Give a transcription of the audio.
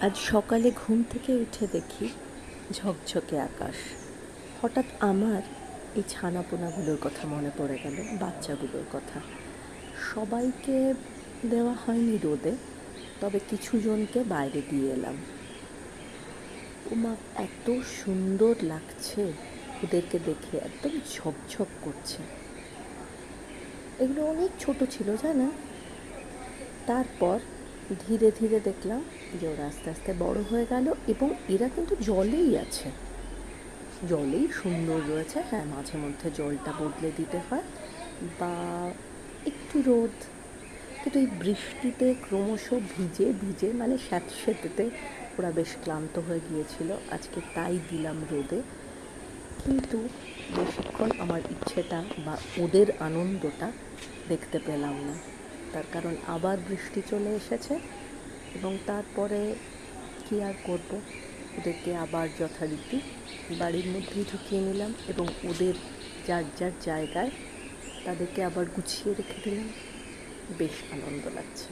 আজ সকালে ঘুম থেকে উঠে দেখি ঝকঝকে আকাশ। হঠাৎ আমার এই ছানাপোনাগুলোর কথা মনে পড়ে গেল, বাচ্চাগুলোর কথা। সবাইকে দেওয়া হয়নি রোদে, তবে কিছু জনকে বাইরে দিয়ে এলাম। ওমা, এত সুন্দর লাগছে ওদেরকে দেখে, একদম ঝকঝক করছে। এগুলো অনেক ছোট ছিল জানেন। তারপর ধীরে ধীরে দেখলাম যে ওরা আস্তে আস্তে বড় হয়ে গেল, এবং এরা কিন্তু জলেই আছে, জলেই সুন্দর রয়েছে। হ্যাঁ, মাঝে মধ্যে জলটা বদলে দিতে হয় বা একটু রোদ, কিন্তু এই বৃষ্টিতে ক্রমশ ভিজে ভিজে মানে স্যাঁতসেঁতেতে ওরা বেশ ক্লান্ত হয়ে গিয়েছিল। আজকে তাই দিলাম রোদে, কিন্তু বেশিক্ষণ আমার ইচ্ছেটা বা ওদের আনন্দটা দেখতে পেলাম না। তার কারণ আবার বৃষ্টি চলে এসেছে, এবং তারপরে কী আর করব, ওদেরকে আবার যথারীতি বাড়ির মধ্যেই ঢুকিয়ে নিলাম এবং ওদের যার যার জায়গায় তাদেরকে আবার গুছিয়ে রেখে দিলাম। বেশ আনন্দ লাগছে।